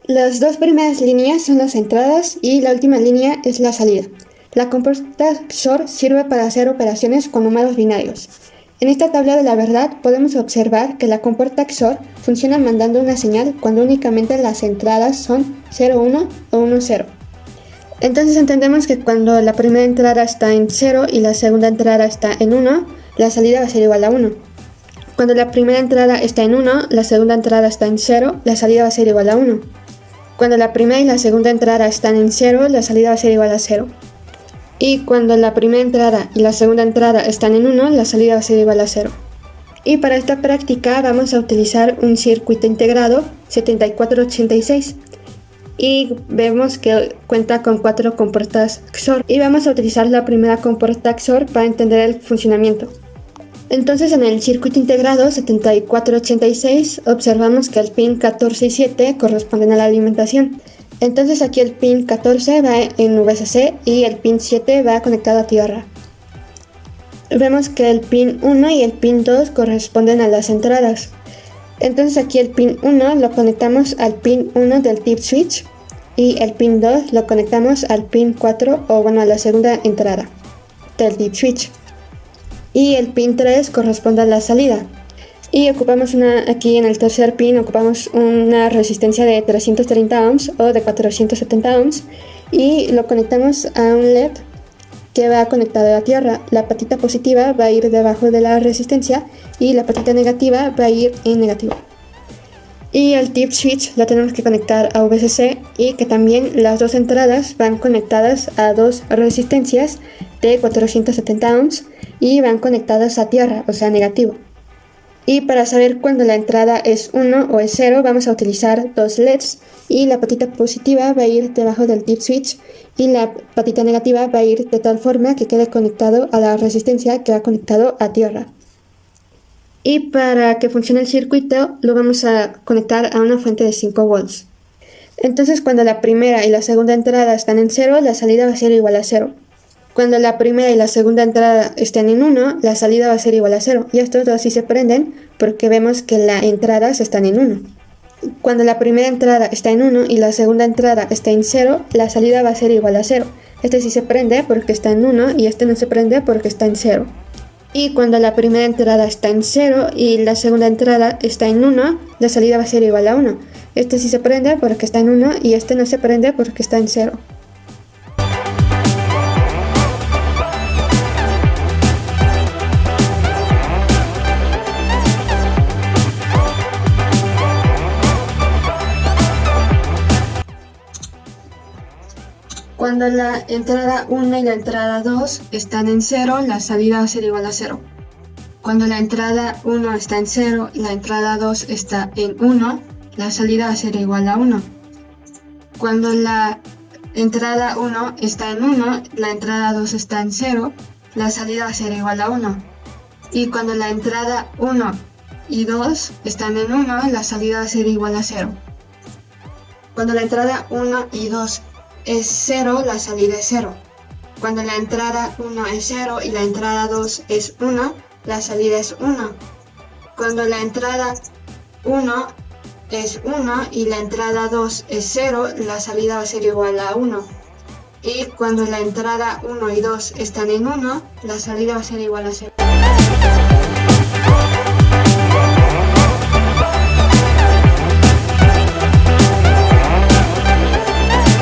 Las dos primeras líneas son las entradas y la última línea es la salida. La compuerta XOR sirve para hacer operaciones con números binarios. En esta tabla de la verdad podemos observar que la compuerta XOR funciona mandando una señal cuando únicamente las entradas son 0,1 o 1,0. Entonces entendemos que cuando la primera entrada está en 0 y la segunda entrada está en 1, la salida va a ser igual a 1. Cuando la primera entrada está en 1, la segunda entrada está en 0, la salida va a ser igual a 1. Cuando la primera y la segunda entrada están en 0, la salida va a ser igual a 0. Y cuando la primera entrada y la segunda entrada están en 1, la salida va a ser igual a 0. Y para esta práctica vamos a utilizar un circuito integrado 7486. Y vemos que cuenta con 4 compuertas XOR. Y vamos a utilizar la primera compuerta XOR para entender el funcionamiento. Entonces en el circuito integrado 7486 observamos que el pin 14 y 7 corresponden a la alimentación. Entonces aquí el pin 14 va en VCC y el pin 7 va conectado a tierra. Vemos que el pin 1 y el pin 2 corresponden a las entradas. Entonces aquí el pin 1 lo conectamos al pin 1 del tip switch y el pin 2 lo conectamos al pin 4 o bueno a la segunda entrada del tip switch. Y el pin 3 corresponde a la salida. Y ocupamos aquí en el tercer pin ocupamos una resistencia de 330 ohms o de 470 ohms y lo conectamos a un LED que va conectado a tierra. La patita positiva va a ir debajo de la resistencia y la patita negativa va a ir en negativo. Y el tip switch lo tenemos que conectar a VCC y que también las dos entradas van conectadas a dos resistencias de 470 ohms y van conectadas a tierra, o sea negativo. Y para saber cuándo la entrada es 1 o es 0 vamos a utilizar dos LEDs y la patita positiva va a ir debajo del tip switch y la patita negativa va a ir de tal forma que quede conectado a la resistencia que va conectado a tierra. Y para que funcione el circuito lo vamos a conectar a una fuente de 5 volts. Entonces cuando la primera y la segunda entrada están en 0, la salida va a ser igual a 0. Cuando la primera y la segunda entrada estén en 1, la salida va a ser igual a 0. Y estos dos sí se prenden porque vemos que las entradas están en 1. Cuando la primera entrada está en 1 y la segunda entrada está en 0, la salida va a ser igual a 0. Este sí se prende porque está en 1 y este no se prende porque está en 0. Y cuando la primera entrada está en 0 y la segunda entrada está en 1, la salida va a ser igual a 1. Este sí se prende porque está en 1 y este no se prende porque está en 0. Cuando la entrada 1 y la entrada 2 están en 0, la salida va a ser igual a 0. Cuando la entrada 1 está en 0 y la entrada 2 está en 1, la salida va a ser igual a 1. Cuando la entrada 1 está en 1, la entrada 2 está en 0, la salida va a ser igual a 1. Y cuando la entrada 1 y 2 están en 1, la salida va a ser igual a 0. Cuando la entrada 1 y 2 es 0, la salida es 0. Cuando la entrada 1 es 0 y la entrada 2 es 1, la salida es 1. Cuando la entrada 1 es 1 y la entrada 2 es 0, la salida va a ser igual a 1. Y cuando la entrada 1 y 2 están en 1, la salida va a ser igual a 0.